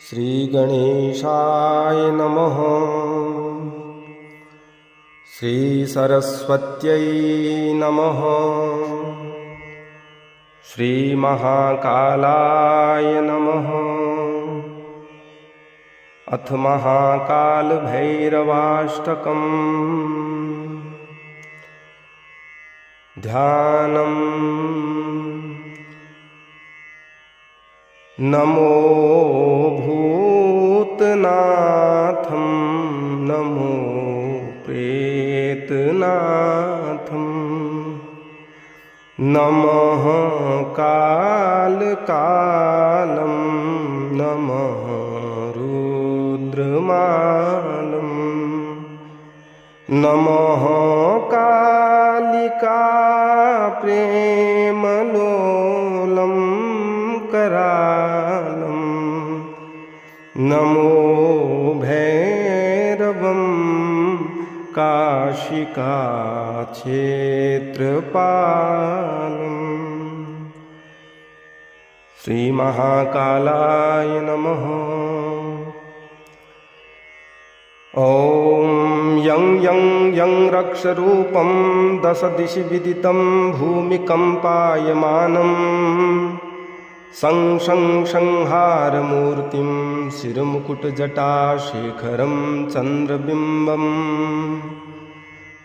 श्रीगणेशाय नमः। श्रीसरस्वत्यै नमः। श्रीमहाकालाय नमः। अथ महाकालभैरवाष्टकम्। ध्यानम्। नमो भूतनाथं नमो प्रेतनाथं नमः कालकालं नमः रुद्रमालं नमः कालिका प्रेमलोलं करालं नमो भैरवं काशिकाक्षेत्रपालं। श्रीमहाकालाय नमः। ॐ यं यं यं रक्षरूपं दशदिशि विदितं भूमिकम्पायमानं सं शं संहारमूर्तिं शिरमुकुटजटाशेखरं चन्द्रबिम्बं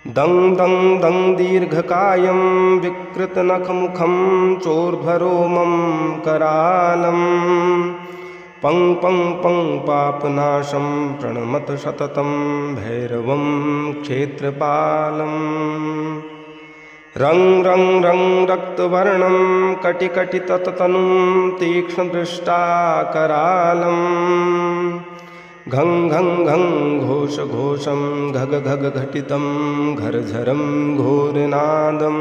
दं दं दं दीर्घकायं विकृतनखमुखं चोर्ध्वरोमं करालं पं पं पं पापनाशं प्रणमत सततं भैरवं क्षेत्रपालं। रं रं रं रक्तवर्णं कटिकटिततनुं तीक्ष्णदृष्टाकरालं घं घं घं घोषघोषं घग घग घटितं घरझरं घोरनादं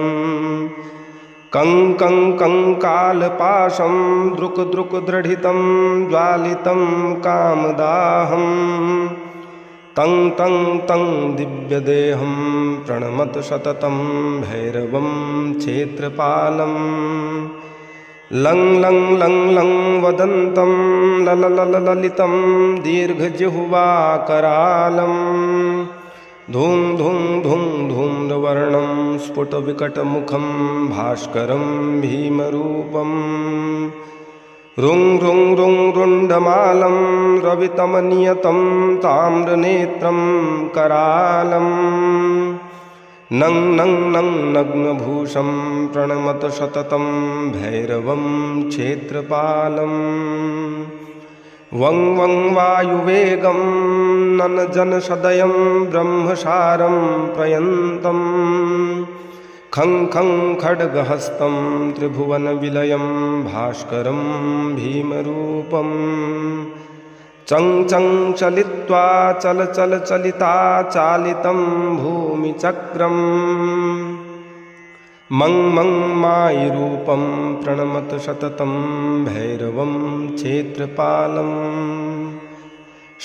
कं कं कं कालपाशं द्रुक द्रुक दृढितं ज्वालितं कामदाहं तं तं तं दिव्यदेहं प्रणमत सततं भैरवं क्षेत्रपालं। लं लं लं लं वदन्तं ललललितं दीर्घजिह्वाकरालं धूं धूं धूं धूम्रवर्णं स्फुटविकटमुखं भास्करं भीमरूपं रुं रुं रुं रुण्डमालं रवितमनियतं ताम्रनेत्रं करालं नं नं नं नग्नभूषं प्रणमत सततं भैरवं क्षेत्रपालं। वं वं वायुवेगं ननजनसदयं ब्रह्मसारं प्रयन्तं खं खं खड्गहस्तं त्रिभुवनविलयं भास्करं भीमरूपं चं चं चलित्वा चल चल चलिता चालितं भूमिचक्रं मं मं मायिरूपं प्रणमत सततं भैरवं क्षेत्रपालं।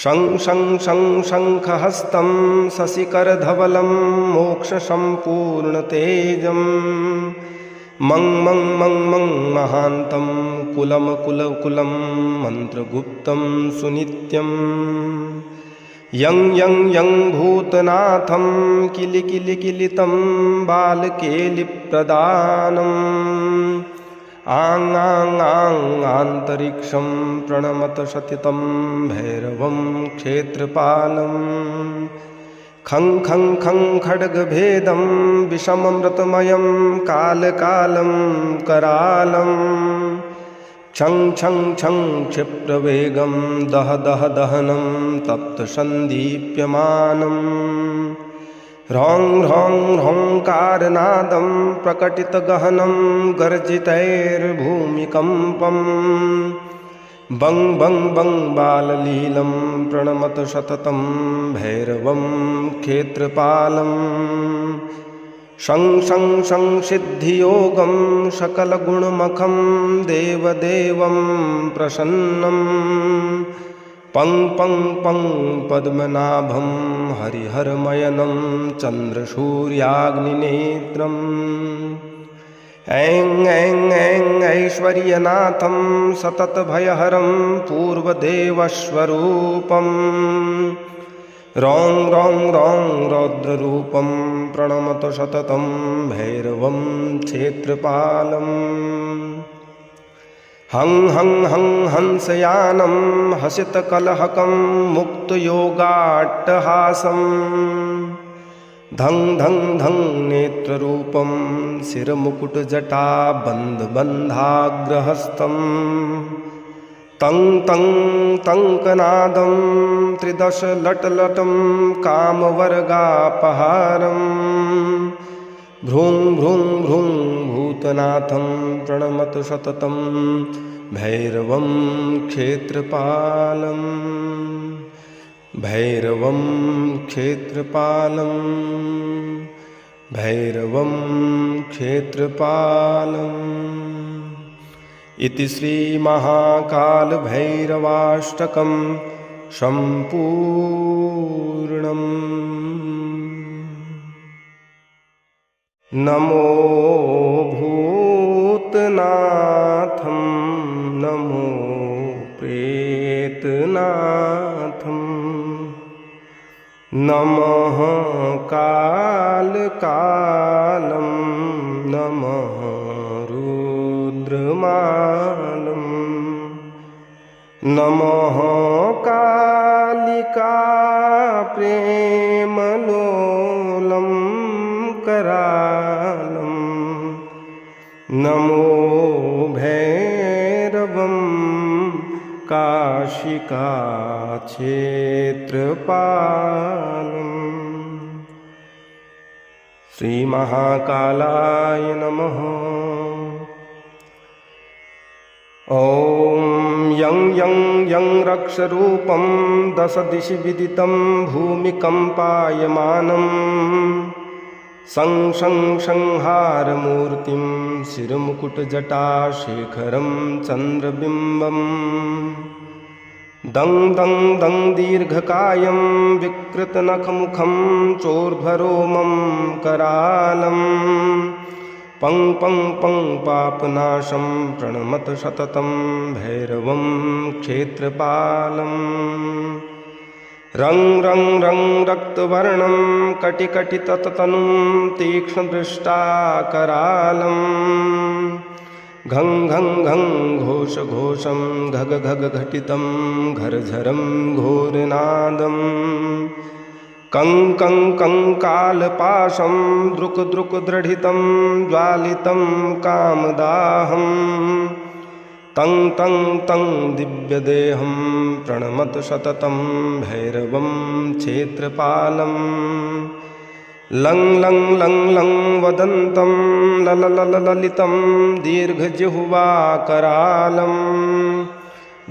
शं शं शं शङ्खहस्तं शशिकरधवलं मोक्षसम्पूर्णतेजं मं मं मं मं महान्तं कुलमकुलकुलं मन्त्रगुप्तं सुनित्यं यं यं यं भूतनाथं किलिकिलिकिलितं बालकेलिप्रदानम् आं आं आं आन्तरिक्षं प्रणमत सतितं भैरवं क्षेत्रपालं खं खं खं खड्गभेदं विषममृतमयं कालकालं करालं छं छं छं क्षिप्रवेगं दह दह दहनं तप्तसन्दीप्यमानं ह्रौं ह्रौं ह्रौंकारनादं प्रकटितगहनं गर्जितैर्भूमिकम्पं बं बं बं बाललीलं प्रणमत सततं भैरवं क्षेत्रपालं शं शं शं सिद्धियोगं सकलगुणमखं देवदेवं प्रसन्नं पं पं पं पद्मनाभं हरिहरमयनं चन्द्रसूर्याग्निनेत्रं ऐं ऐं ऐं ऐश्वर्यनाथं सततभयहरं पूर्वदेवस्वरूपम् रौं रौं रौं रौद्ररूपं प्रणमत सततं भैरवं क्षेत्रपालम् हं हं हं हंसयानं हसितकलहकं मुक्तयोगाट्टहासम् धं धं धं नेत्ररूपं शिरमुकुटजटाबन्धबन्धाग्रहस्थम् तं तं तङ्कनादं त्रिदशलटलटं कामवर्गापहारम् भ्रूं भ्रूं भ्रूं भूतनाथं प्रणमत सततं भैरवं क्षेत्रपालम् भैरवं क्षेत्रपालम् भैरवं क्षेत्रपालम् इति श्रीमहाकालभैरवाष्टकं सम्पूर्णम्। नमो भूतनाथं नमो प्रेतनाथं नमः कालकालं नमः रुद्रमालं नमः कालिका प्रेमलोलं करालं नमो भैरवं काशिकाक्षेत्रपालम् श्रीमहाकालाय नमः। ॐ यं यं यं रक्षरूपं दशदिशि विदितं भूमिकम्पायमानम् सं सं संहारमूर्तिं शिरमुकुटजटाशेखरं चन्द्रबिम्बम् दं दं दं दीर्घकायं विकृतनखमुखं चोर्ध्वरोमं करालं पं पं पं पापनाशं प्रणमत सततं भैरवं क्षेत्रपालम् रं रं रं रक्तवर्णं कटिकटिततनुं तीक्ष्णदृष्टाकरालं घं घं घं घोषघोषं घग घग घटितं घरझरं घोरनादम् कं कं कं कालपाशं द्रुक द्रुक दृढितं ज्वालितं कामदाहम् तं तं तं दिव्यदेहं प्रणमत सततं भैरवं क्षेत्रपालम् लं लं लं लं वदन्तं ललललितं दीर्घजिह्वाकरालं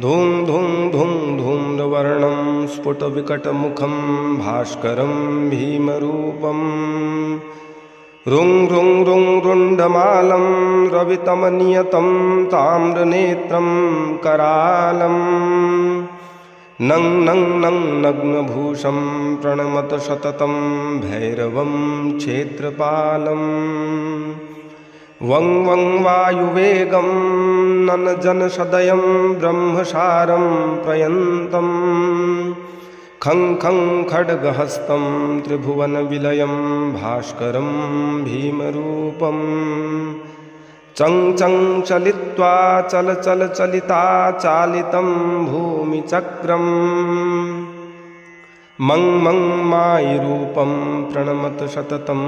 धूं धूं धूं धूम्रवर्णं स्फुटविकटमुखं भास्करं भीमरूपम् रुं रुं रुं रुण्डमालं रवितमनियतं ताम्रनेत्रं करालं नं नं नं नग्नभूषं प्रणमत सततं भैरवं क्षेत्रपालम् वं वं वायुवेगं ननजनसदयं ब्रह्मसारं प्रयन्तं खं खं खड्गहस्तं त्रिभुवनविलयं भास्करं भीमरूपम् चं चं चलित्वा चल चल चलिता चालितं भूमिचक्रम् मं मं मायिरूपं प्रणमत सततं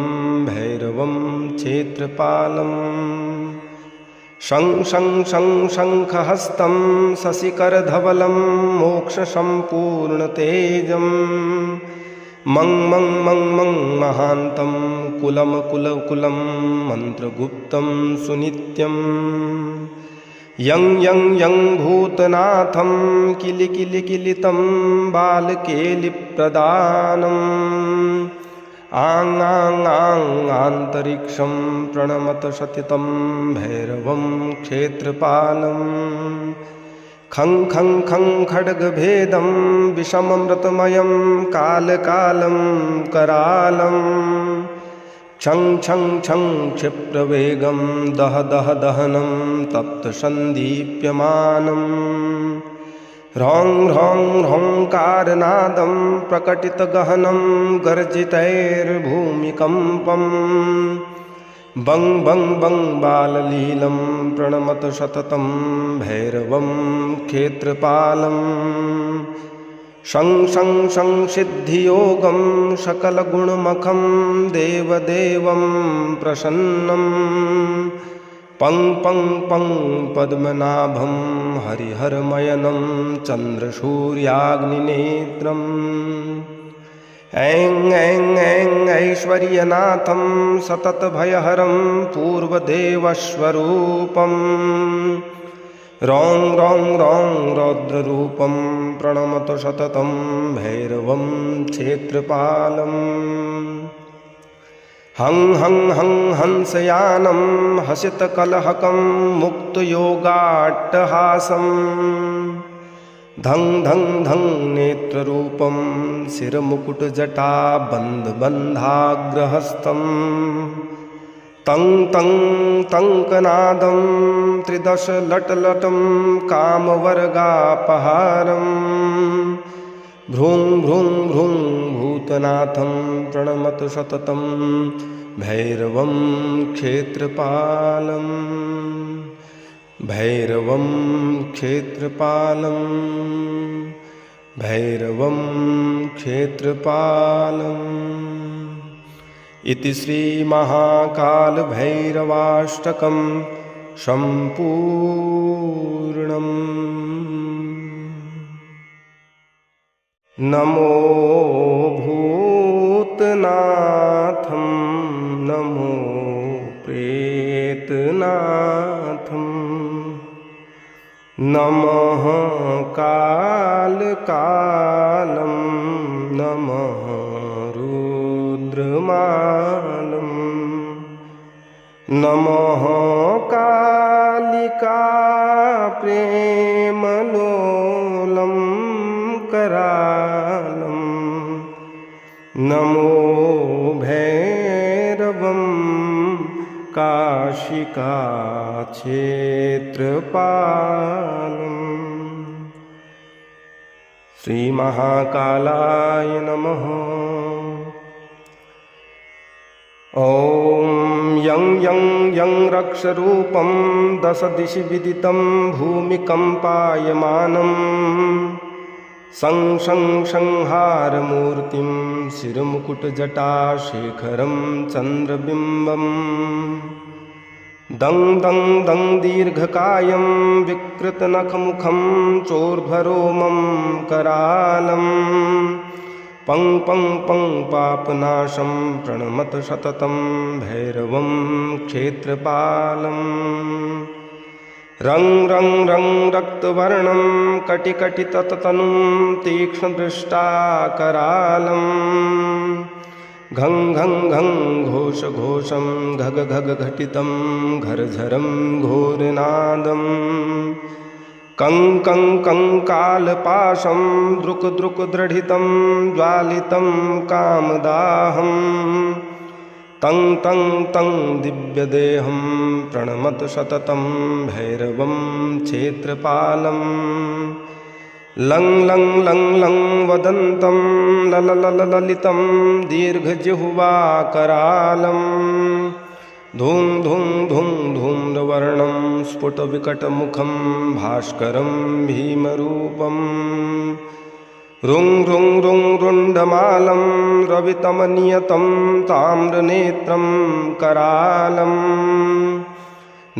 भैरवं क्षेत्रपालम् शं शं शं शङ्खहस्तं शशिकरधवलं मोक्षसम्पूर्णतेजम् मं मं मं मं महान्तं कुलं कुलकुलं मन्त्रगुप्तं सुनित्यम् यं यं यं भूतनाथं किलिकिलिकिलितं बालकेलिप्रदानम् आं आं आं आन्तरिक्षं प्रणमत सतितं भैरवं क्षेत्रपालम् खं खं खं खड्गभेदं विषममृतमयं कालकालं करालं छं छं छं क्षिप्रवेगं दह दह दहनं तप्तसन्दीप्यमानं ह्रौं ह्रौं ह्रौंकारनादं प्रकटितगहनं गर्जितैर्भूमिकम्पम् बं बं बं बाललीलं प्रणमत सततं भैरवं क्षेत्रपालम् शं शं शं सिद्धियोगं सकलगुणमखं देवदेवं प्रसन्नं पं पं पं पद्मनाभं हरिहरमयनं चन्द्रसूर्याग्निनेत्रम् ऐं ऐं ऐं ऐश्वर्यनाथं सततभयहरं पूर्वदेवस्वरूपम् रौं रौं रौं रौद्ररूपं प्रणमत सततं भैरवं क्षेत्रपालम् हं हं हं हंसयानं हसितकलहकं मुक्तयोगाट्टहासम् धं धं धं नेत्ररूपं शिरमुकुटजटाबन्धबन्धाग्रहस्थं तं तं तङ्कनादं त्रिदशलटलटं कामवर्गापहारम् भ्रूं भ्रूं भ्रूं भूतनाथं प्रणमत सततं भैरवं क्षेत्रपालम् भैरवं क्षेत्रपालम् भैरवं क्षेत्रपालम् इति श्रीमहाकालभैरवाष्टकं सम्पूर्णम्। नमो भूतनाथं नमो प्रेतनाथं नमः कालकालं नमः रुद्रमालं नमः कालिका प्रेमलोलं करालं नमो भैरवं काशिकाक्षेत्रपालम्। श्रीमहाकालाय नमः। ॐ यं यं यं रक्षरूपं दशदिशि विदितं भूमिकम्पायमानं शं शं संहारमूर्तिं शिरमुकुटजटाशेखरं चन्द्रबिम्बम् दं दं दं दीर्घकायं विकृतनखमुखं चोर्ध्वरोमं करालम् पं पं पं पापनाशं प्रणमत सततं भैरवं क्षेत्रपालम् रं रं रं रक्तवर्णं कटिकटिततनुं तीक्ष्णदृष्टाकरालं घं घं घं घोषघोषं घग घग घटितं घरझरं घोरनादं कं कं कं कालपाशं द्रुक द्रुक दृढितं ज्वालितं कामदाहं तं तं तं दिव्यदेहं प्रणमत सततं भैरवं क्षेत्रपालम् लं लं लं लं वदन्तं ललललितं दीर्घजिह्वाकरालं धूं धूं धूं धूम्रवर्णं स्फुटविकटमुखं भास्करं भीमरूपम् रुं रुं रुं रुण्डमालं रवितमनियतं ताम्रनेत्रं करालम्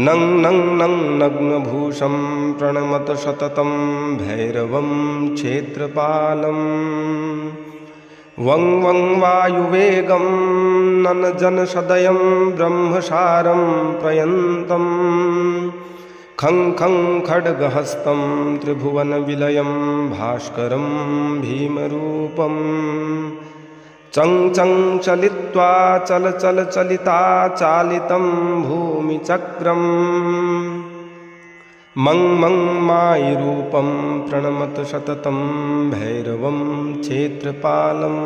नं नं नं नग्नभूषं प्रणमत सततं भैरवं क्षेत्रपालम् वं वं वायुवेगं ननजनसदयं ब्रह्मसारं प्रयन्तं खं खं खड्गहस्तं त्रिभुवनविलयं भास्करं भीमरूपम् चं चं चलित्वा चल चल चलिता चालितं भूमिचक्रम् मं मं मायिरूपं प्रणमत सततं भैरवं क्षेत्रपालम्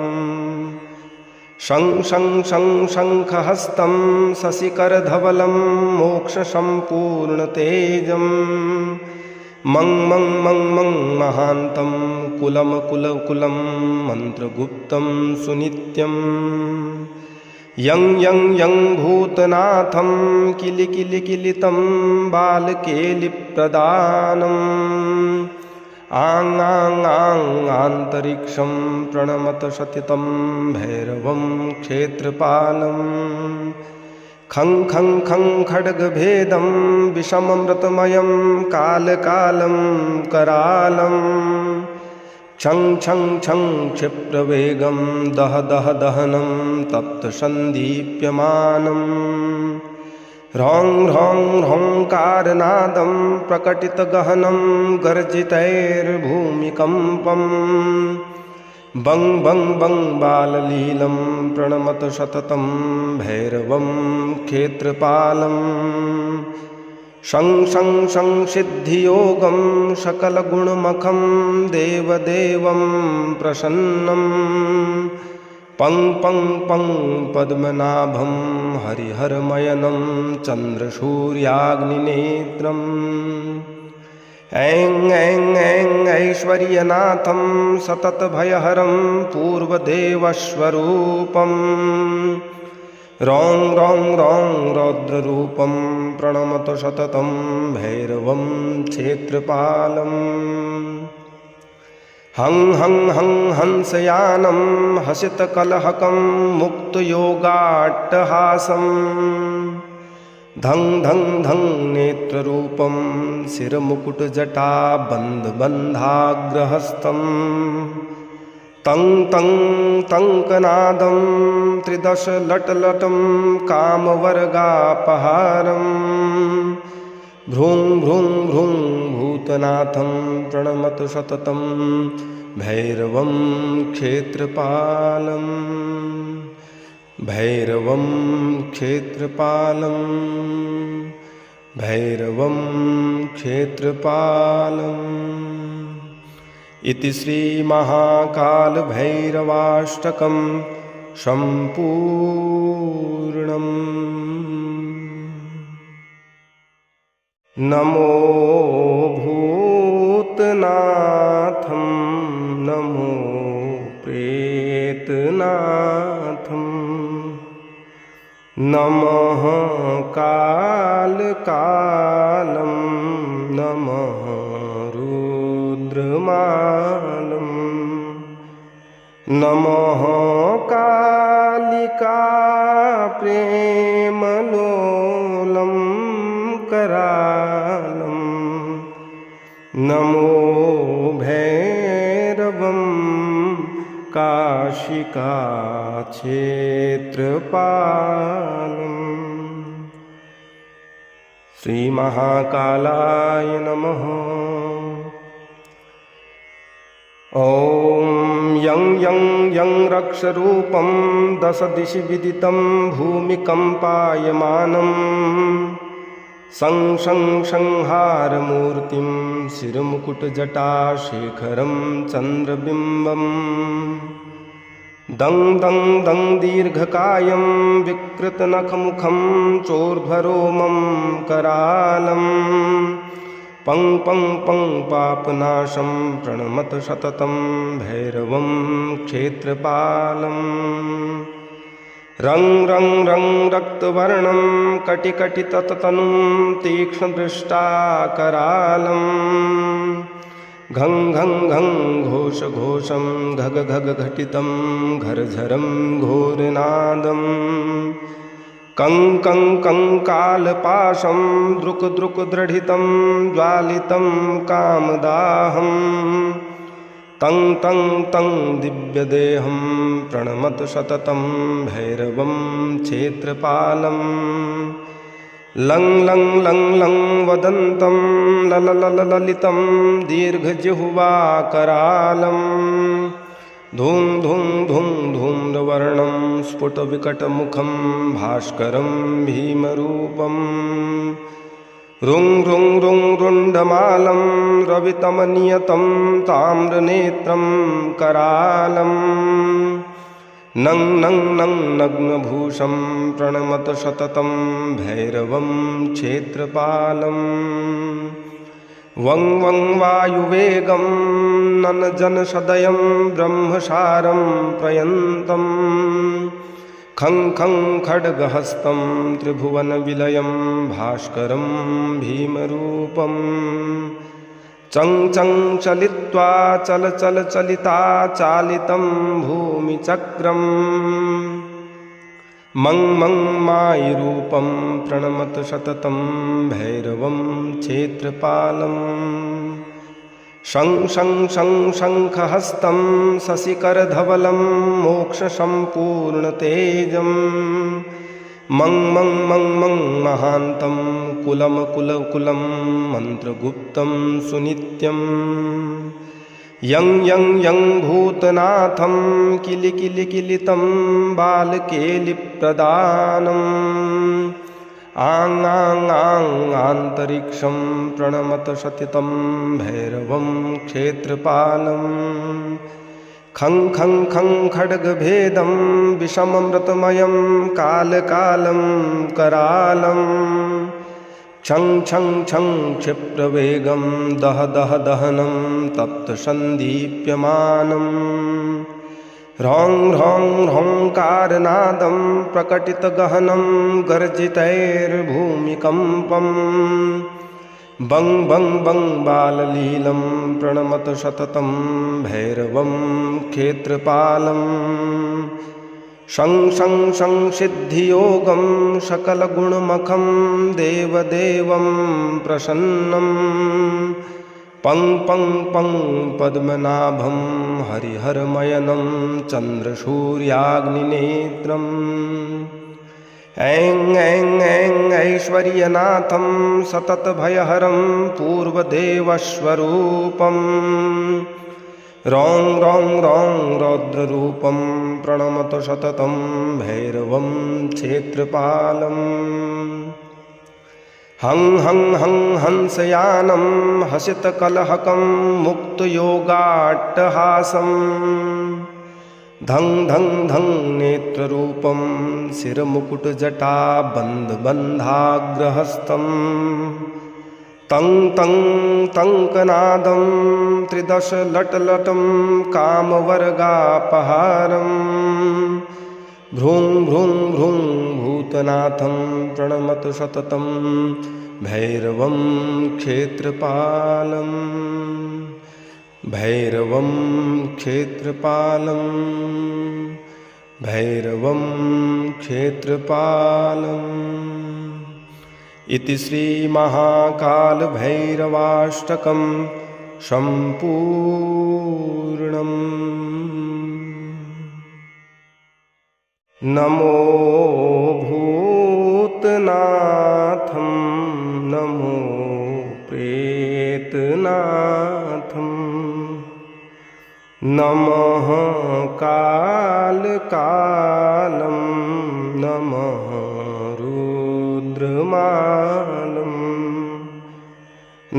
शं शं शं शङ्खहस्तं शशिकरधवलं मोक्षसम्पूर्णतेजं मं मं मं मं महान्तं कुलमकुलकुलं मन्त्रगुप्तं सुनित्यं यं यं यं भूतनाथं किलिकिलिकिलितं बालकेलिप्रदानम् आं आं आं आन्तरिक्षं प्रणमत सतितं भैरवं क्षेत्रपालं खं खं खं खड्गभेदं विषममृतमयं कालकालं करालं छं छं छं क्षिप्रवेगं दह दह दहनं तप्तसन्दीप्यमानम् ह्रौं ह्रौं ह्रौंकारनादं प्रकटितगहनं गर्जितैर्भूमिकम्पम् बं बं बं बाललीलं प्रणमत सततं भैरवं क्षेत्रपालं शं शं शं सिद्धियोगं सकलगुणमखं देवदेवं प्रसन्नं पं पं पं पद्मनाभं हरिहरमयनं चन्द्रसूर्याग्निनेत्रम् ऐं ऐं ऐं ऐश्वर्यनाथं सततभयहरं पूर्वदेवस्वरूपम् रौं रौं रौं रौद्ररूपं प्रणमत सततं भैरवं क्षेत्रपालम् हं हं हं हंसयानं हसितकलहकं मुक्तयोगाट्टहासं धं धं धं नेत्ररूपं शिरमुकुटजटाबन्धबन्धाग्रहस्तं तं तं तङ्कनादं त्रिदशलटलटं कामवर्गापहारम् भ्रूं भ्रूं भ्रूं भूतनाथं प्रणमत सततं भैरवं क्षेत्रपालं भैरवं क्षेत्रपालं भैरवं क्षेत्रपालम् इति श्रीमहाकालभैरवाष्टकं सम्पूर्णम्। नमो भूतनाथं नमो प्रेतनाथं नमः कालकालं नमः रुद्रमालं नमः कालिका प्रेमलोलं करालं नमो भैरवं काशिकाक्षेत्रपालम् श्रीमहाकालाय नमः। ॐ यं यं यं रक्षरूपं दशदिशि विदितं भूमिकम्पायमानम् सं सं संहारमूर्तिं शिरमुकुटजटाशेखरं चन्द्रबिम्बम् दं दं दं दीर्घकायं विकृतनखमुखं चोर्ध्वरोमं करालं पं पं पं पापनाशं प्रणमत सततं भैरवं क्षेत्रपालम् रं रं रं रक्तवर्णं कटिकटिततनुं तीक्ष्णदृष्टाकरालं घं घं घं घोषघोषं घग घग घटितं घरझरं घोरनादं कं कं कं कालपाशं द्रुक द्रुक दृढितं ज्वालितं कामदाहम् तं तं तं दिव्यदेहं प्रणमत सततं भैरवं क्षेत्रपालं लं लं लं लं वदन्तं ललललितं दीर्घजिह्वाकरालं धूं धूं धूं धूम्रवर्णं स्फुटविकटमुखं भास्करं भीमरूपम् रुं रुं रुं रुण्डमालं रवितमनियतं ताम्रनेत्रं करालं नं नं नं नग्नभूषं प्रणमत सततं भैरवं क्षेत्रपालम् वं वं वायुवेगं ननजनसदयं ब्रह्मसारं प्रयन्तं खं खं खड्गहस्तं त्रिभुवनविलयं भास्करं भीमरूपम् चं चं चलित्वा चल चल चलिता चालितं भूमिचक्रम् मं मं मायिरूपं प्रणमत सततं भैरवं क्षेत्रपालम् शं शं शं शङ्खहस्तं शशिकरधवलं मोक्षसम्पूर्णतेजम् मं मं मं मं महान्तं कुलं कुलकुलं मन्त्रगुप्तं सुनित्यम् यं यं यं भूतनाथं किलिकिलिकिलितं बालकेलिप्रदानम् आं आं आं आन्तरिक्षं प्रणमत सतितं भैरवं क्षेत्रपालम् खं खं खं खड्गभेदं विषममृतमयं कालकालं करालम् छं छं छं क्षिप्रवेगं दह दह दहनं तप्तसन्दीप्यमानम् ह्रौं ह्रौं ह्रौंकारनादं प्रकटितगहनं गर्जितैर्भूमिकम्पम् बं बं बं बाललीलं प्रणमत सततं भैरवं क्षेत्रपालम् शं शं शं सिद्धियोगं सकलगुणमखं देवदेवं प्रसन्नम् पं पं पं पद्मनाभं हरिहरमयनं चन्द्रसूर्याग्निनेत्रम् ऐं ऐं ऐं ऐश्वर्यनाथं सततभयहरं पूर्वदेवस्वरूपम् रौं रौं रौं रौद्ररूपं प्रणमत सततं भैरवं क्षेत्रपालम् हं हं हं हंसयानं हसितकलहकं मुक्तयोगाट्टहासम् धं धं धं नेत्ररूपं शिरमुकुटजटाबन्धबन्धाग्रहस्थं तं तं तङ्कनादं त्रिदशलटलटं कामवर्गापहारम् भ्रूं भ्रूं भ्रूं भूतनाथं प्रणमत सततं भैरवं क्षेत्रपालम् भैरवं क्षेत्रपालम् भैरवं क्षेत्रपालम् इति श्रीमहाकालभैरवाष्टकं सम्पूर्णम्। नमो भूतनाथं नमो प्रेतनाथं नमः कालकालं नमः रुद्रमालं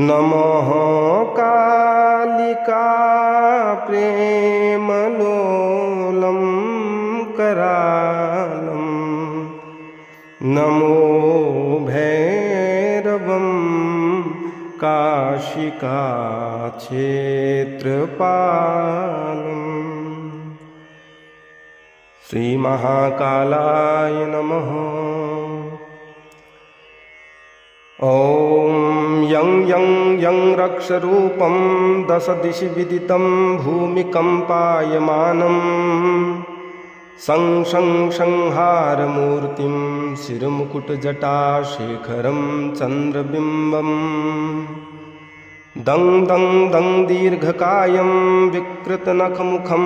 नमः कालिका प्रेमलोलं करालं नमो भैरवं काशिकाक्षेत्रपालम् श्रीमहाकालाय नमः। ॐ यं यं यं रक्षरूपं दशदिशि विदितं भूमिकम्पायमानं सं सं संहारमूर्तिं शिरमुकुटजटाशेखरं चन्द्रबिम्बम् दं दं दं दीर्घकायं विकृतनखमुखं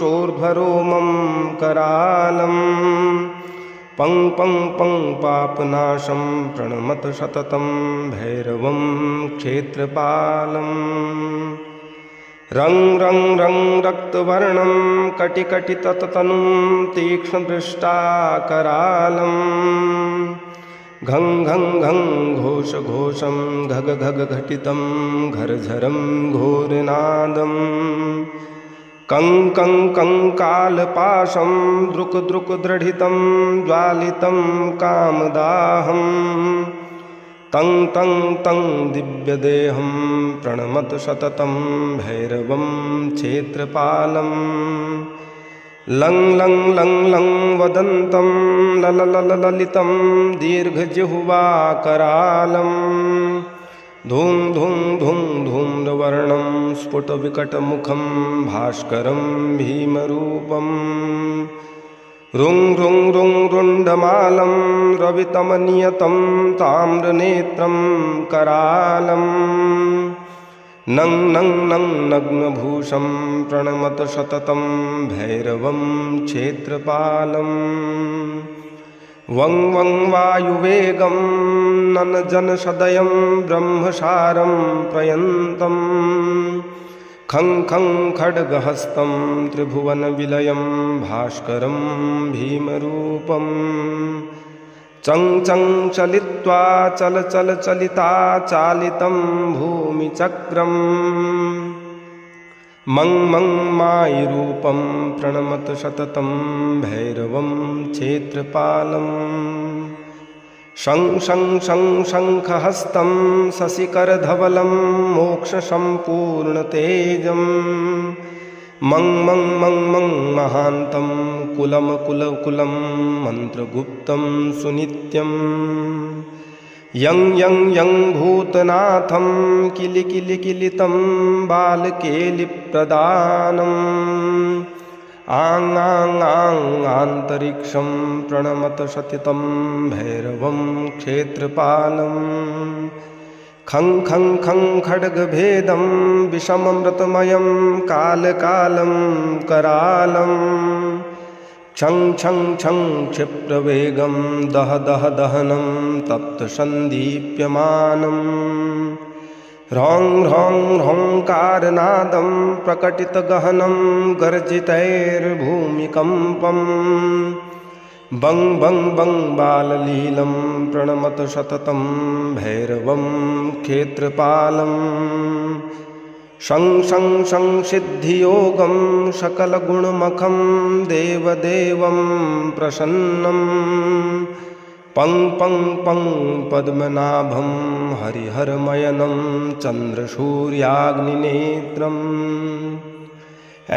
चोर्ध्वरोमं करालम् पं पं पं पापनाशं प्रणमत सततं भैरवं क्षेत्रपालम् रं रं रं रक्तवर्णं कटिकटिततनुं तीक्ष्णदृष्टाकरालं घं घं घं घोषघोषं घग घग घटितं घरझरं घोरनादं कं कंकालपाशं द्रुक द्रुक दृढितं ज्वालितं कामदाहं तं तं तं दिव्यदेहं प्रणमत सततं भैरवं क्षेत्रपालं लं लं लं लं वदन्तं ललितं दीर्घजिह्वाकरालं धूम धूम धूम धूम्रवर्णं स्फुटविकटमुखं भास्करं भीमरूपं रुं रुं रुं रुण्डमालं रवितमनियतं ताम्रनेत्रं करालं नं नं नं नग्नभूषं प्रणमत सततं भैरवं क्षेत्रपालं वं वं वायुवेगं ननजनसदयं ब्रह्मसारं प्रयन्तं खं खं खड्गहस्तं त्रिभुवनविलयं भास्करं भीमरूपं चं चं चलित्वा चल चल चलिता चालितं भूमिचक्रं मं मं मायिरूपं प्रणमत सततं भैरवं क्षेत्रपालं शं शं शं शङ्खहस्तं शशिकरधवलं मोक्षसम्पूर्णतेजं मं मं मं मं महान्तं कुलमकुलकुलं मन्त्रगुप्तं सुनित्यं यं यं यं भूतनाथं किलिकिलिकिलितं बालकेलिप्रदानम् आं आं आं आन्तरिक्षं प्रणमत सतितं भैरवं क्षेत्रपालं खं खं खं खड्गभेदं विषममृतमयं कालकालं करालं छं छं छं क्षिप्रवेगं दह दह दहनं तप्तसन्दीप्यमानम् ह्रौं ह्रौं ह्रौंकारनादं प्रकटितगहनं गर्जितैर्भूमिकम्पं बं बं बं बाललीलं प्रणमत सततं भैरवं क्षेत्रपालं शं शं शं सिद्धियोगं सकलगुणमखं देवदेवं प्रसन्नं पं पं पं पद्मनाभं हरिहरमयनं चन्द्रसूर्याग्निनेत्रम्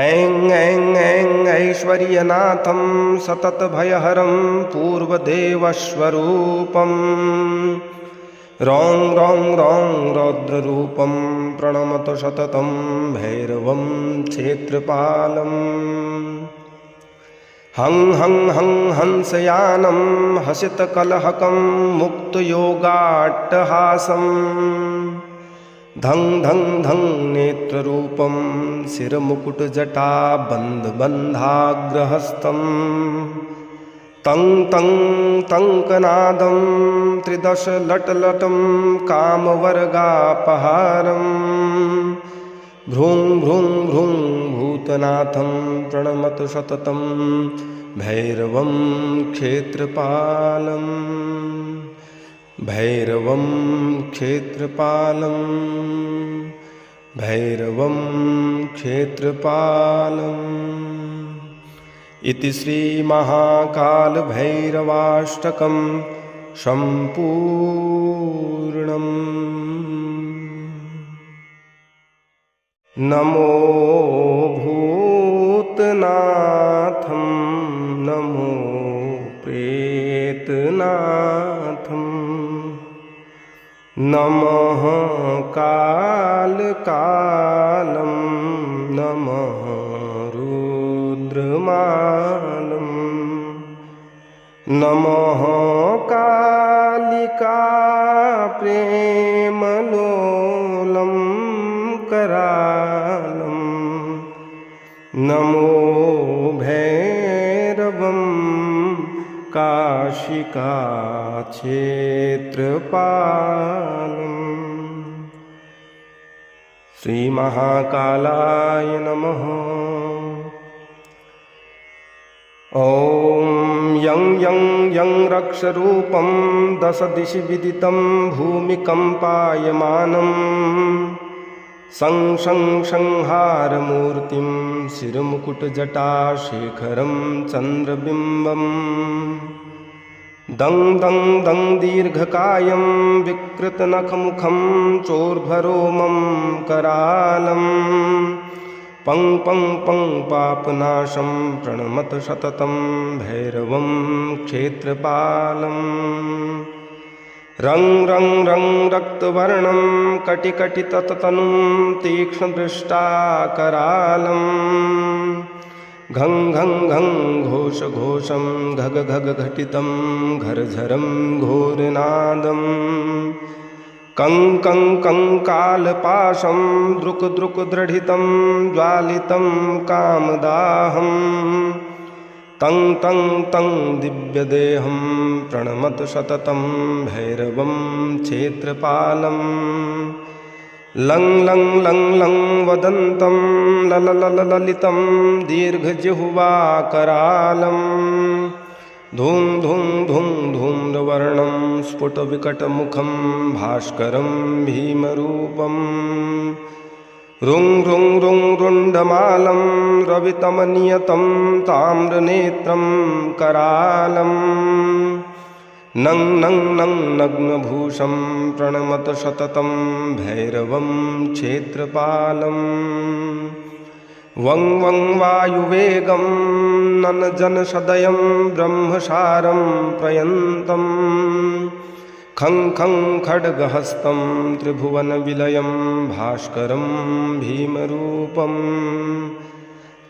ऐं ऐं ऐं ऐश्वर्यनाथं सततभयहरं पूर्वदेवस्वरूपं रौं रौं रौं रौद्ररूपं प्रणमत सततं भैरवं क्षेत्रपालम् हं हं हं हंसयानं हसितकलहकं मुक्तयोगाट्टहासं धं धं धं नेत्ररूपं शिरमुकुटजटाबन्धबन्धाग्रहस्तं तं तं तङ्कनादं त्रिदशलटलटं कामवर्गापहारं भ्रूं भ्रूं भ्रूं भूतनाथं प्रणमत सततं भैरवं क्षेत्रपालं भैरवं क्षेत्रपालं भैरवं क्षेत्रपालम् इति श्रीमहाकालभैरवाष्टकं सम्पूर्णम्। नमो भूतनाथं नमो प्रेतनाथं नमः कालकालं नमः रुद्रमालं नमः कालिका प्रेमलोलं करालं नमो भैरवं काशिकाक्षेत्रपालम्। श्रीमहाकालाय नमः। ॐ यं यं यं रक्षरूपं दशदिशि विदितं भूमिकम्पायमानं संहारमूर्तिं शिरमुकुटजटाशेखरं चन्द्रबिम्बम् दं दं दं दीर्घकायं विकृतनखमुखं चोर्ध्वरोमं करालम् पं पं पं पापनाशं प्रणमत सततं भैरवं क्षेत्रपालम् रं रं रं रक्तवर्णं कटिकटिततनुं तीक्ष्णदृष्टाकरालम् घं घं घं घोषघोषं घग घग घटितं घरझरं घोरनादम् कं कं कं कालपाशं द्रुक द्रुक दृढितं ज्वालितं कामदाहम् तं तं तं दिव्यदेहं प्रणमत सततं भैरवं क्षेत्रपालम् लं लं लं लं वदन्तं ललललितं दीर्घजिह्वाकरालम् धूं धूं धूं धूम्रवर्णं स्फुटविकटमुखं भास्करं भीमरूपम् रुं रुं रुं रुण्डमालं रवितमनियतं ताम्रनेत्रं करालम् नं नं नं नग्नभूषं प्रणमत सततं भैरवं क्षेत्रपालम् वं वं वायुवेगं ननजनसदयं ब्रह्मसारं प्रयन्तं खं खं खड्गहस्तं त्रिभुवनविलयं भास्करं भीमरूपम्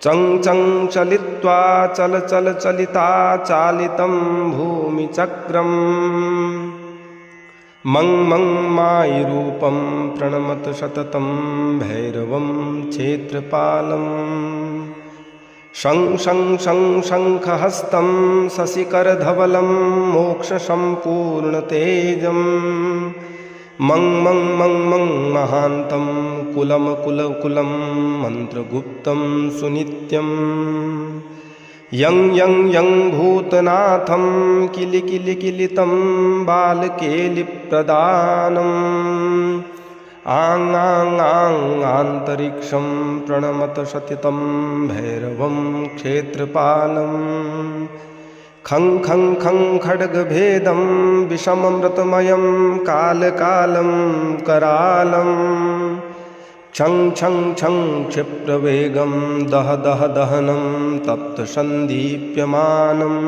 चं चं चलित्वा चल चल चलिता चालितं भूमिचक्रम् मं मं मायिरूपं प्रणमत सततं भैरवं क्षेत्रपालम् शं शं शं शङ्खहस्तं शशिकरधवलं मोक्षसम्पूर्णतेजम् मं मं मं मं महान्तं कुलं कुलकुलं मन्त्रगुप्तं सुनित्यम् यं यं यं भूतनाथं किलिकिलिकिलितं बालकेलिप्रदानम् आं आं आं आन्तरिक्षं प्रणमत सतितं भैरवं क्षेत्रपालम् खं खं खं खड्गभेदं विषममृतमयं कालकालं करालम् छं छं छं क्षिप्रवेगं दह दह दहनं तप्तसन्दीप्यमानम्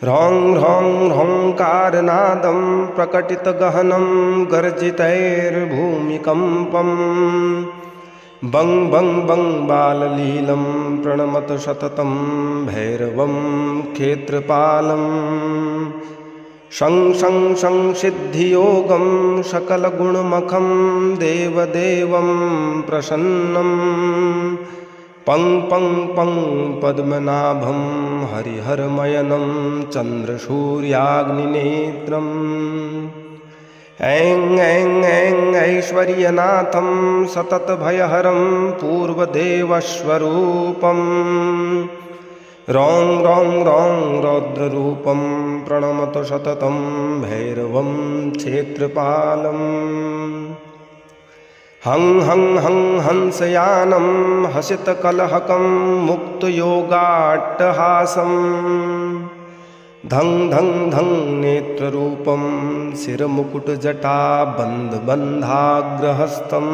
ह्रौं ह्रौं ह्रौंकारनादं प्रकटितगहनं गर्जितैर्भूमिकम्पम् बं बं बं बाललीलं प्रणमत सततं भैरवं क्षेत्रपालम् शं शं शं सिद्धियोगं सकलगुणमखं देवदेवं प्रसन्नम् पं पं पं पद्मनाभं हरिहरमयनं चन्द्रसूर्याग्निनेत्रम् ऐं ऐं ऐं ऐश्वर्यनाथं सततभयहरं पूर्वदेवस्वरूपम् रौं रौं रौं रौद्ररूपं प्रणमत सततं भैरवं क्षेत्रपालम् हं हं हं हंसयानं हसितकलहकं मुक्तयोगाट्टहासम् धं धं धं नेत्ररूपं शिरमुकुटजटाबन्धबन्धाग्रहस्थं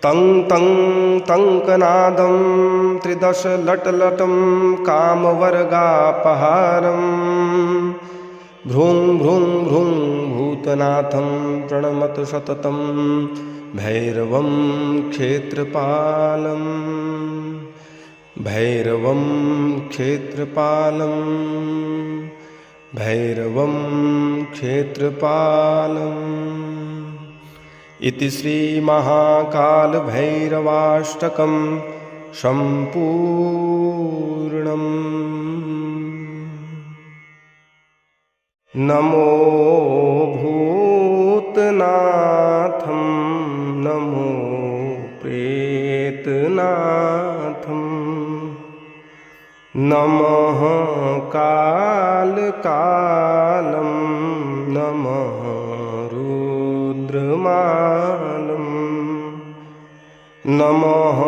तं तं तङ्कनादं त्रिदशलटलटं कामवर्गापहारम् भ्रूं भ्रूं भ्रूं भूतनाथं प्रणमत सततं भैरवं क्षेत्रपालम् भैरवं क्षेत्रपालम् भैरवं क्षेत्रपालम् इति श्रीमहाकालभैरवाष्टकं सम्पूर्णम्। नमो भूतनाथं नमो प्रेतनाथं नमः कालकालं नमः रुद्रमालम्। नमः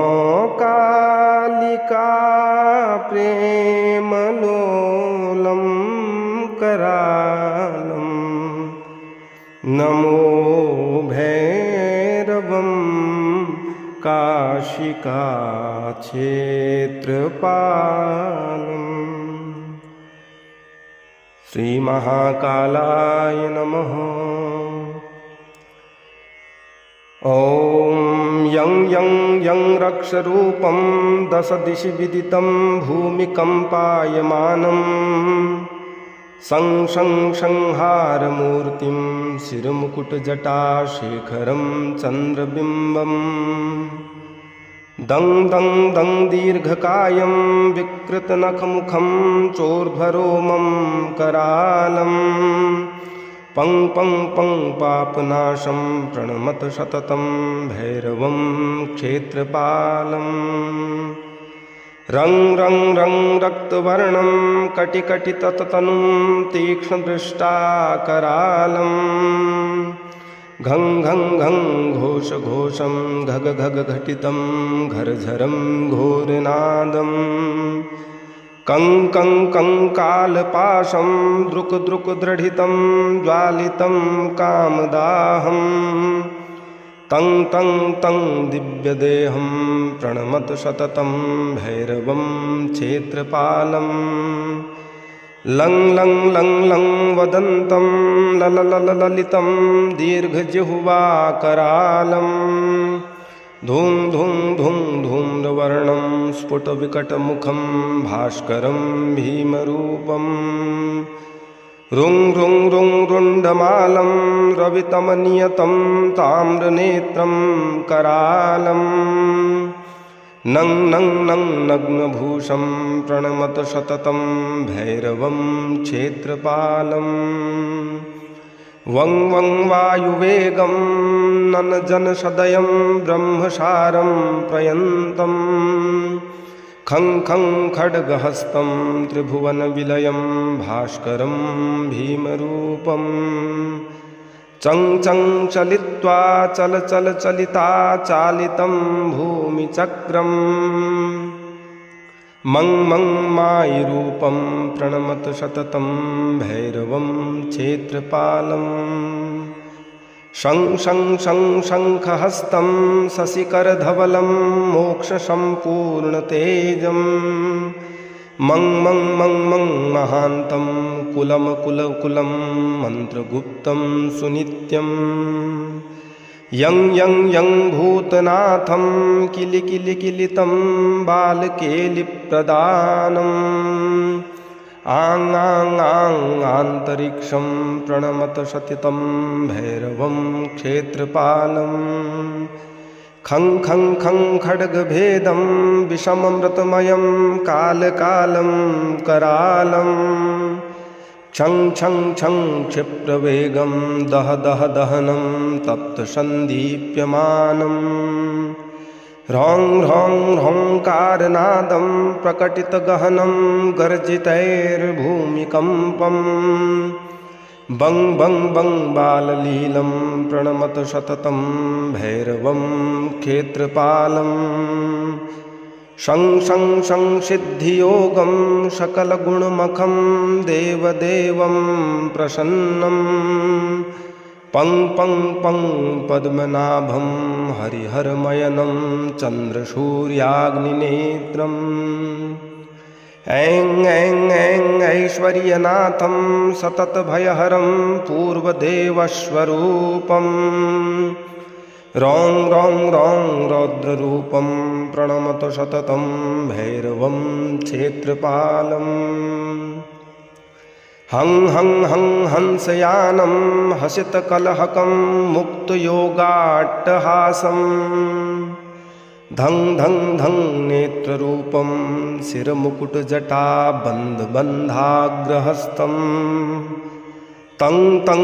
कालिका प्रेमलोलं करालं नमो भैरवं काशिकाक्षेत्रपालम् श्रीमहाकालाय नमः। ॐ यं यं यं रक्षरूपं दश दिशि विदितं भूमिकम्पायमानं सं सं संहारमूर्तिं शिरमुकुटजटाशेखरं चन्द्रबिम्बम् दं दं दं दीर्घकायं विकृतनखमुखं चोर्ध्वरोमं करालं पं पं पं पापनाशं प्रणमत सततं भैरवं क्षेत्रपालम् रं रं रं रक्तवर्णं कटिकटिततनुं तीक्ष्णदृष्टाकरालं घं घं घं घोषघोषं घग घग घटितं घरझरं घोरनादं कं कं कं कालपाशं द्रुक द्रुक दृढितं ज्वालितं कामदाहं तं तं तं दिव्यदेहं प्रणमत सततं भैरवं क्षेत्रपालम् लं लं लं लं वदन्तं ललललितं दीर्घजिह्वाकरालं धूं धूं धूं धूम्रवर्णं स्फुटविकटमुखं भास्करं भीमरूपम् रुं रुं रुं रुण्डमालं रवितमनियतं ताम्रनेत्रं करालं नं नं नं नग्नभूषं प्रणमत सततं भैरवं क्षेत्रपालम् वं वं वायुवेगं ननजनसदयं ब्रह्मसारं प्रयन्तं खं खं खड्गहस्तं त्रिभुवनविलयं भास्करं भीमरूपम् चं चं चलित्वा चल चल चलिता चालितं भूमिचक्रं मं मं मायिरूपं प्रणमत सततं भैरवं क्षेत्रपालम् शं शं शं शङ्खहस्तं शशिकरधवलं मोक्षसम्पूर्णतेजं मं मं मं मं महान्तं कुलमकुलकुलं मन्त्रगुप्तं सुनित्यं यं यं यं भूतनाथं किलिकिलिकिलितं बालकेलिप्रदानम् आं आं आं आन्तरिक्षं प्रणमत सतितं भैरवं क्षेत्रपालम् खं खं खं खड्गभेदं विषममृतमयं कालकालं करालं छं छं छं क्षिप्रवेगं दह दह दहनं तप्तसन्दीप्यमानम् ह्रौं ह्रौं ह्रौंकारनादं प्रकटितगहनं गर्जितैर्भूमिकम्पम् बं बं बं बाललीलं प्रणमत सततं भैरवं क्षेत्रपालम् शं शं शं सिद्धियोगं सकलगुणमखं देवदेवं प्रसन्नं पं पं पं पद्मनाभं हरिहरमयनं चन्द्रसूर्याग्निनेत्रम् ऐं ऐं ऐं ऐश्वर्यनाथं सततभयहरं पूर्वदेवस्वरूपम् रौं रौं रौं रौद्ररूपं प्रणमत सततं भैरवं क्षेत्रपालम् हं हं हं हंसयानं हसितकलहकं मुक्तयोगाट्टहासम् धं धं धं नेत्ररूपं शिरमुकुटजटाबन्धबन्धाग्रहस्तं तं तं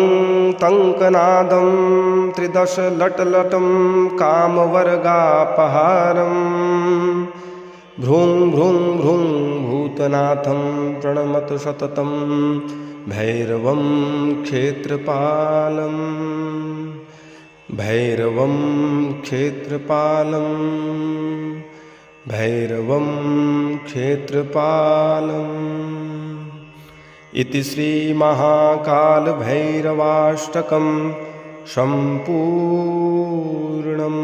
तङ्कनादं त्रिदशलटलटं कामवर्गापहारम् भ्रूं भ्रूं भ्रूं भूतनाथं प्रणमत सततं भैरवं क्षेत्रपालम् भैरवं क्षेत्रपालं भैरवं क्षेत्रपालम् इति श्रीमहाकालभैरवाष्टकं सम्पूर्णम्।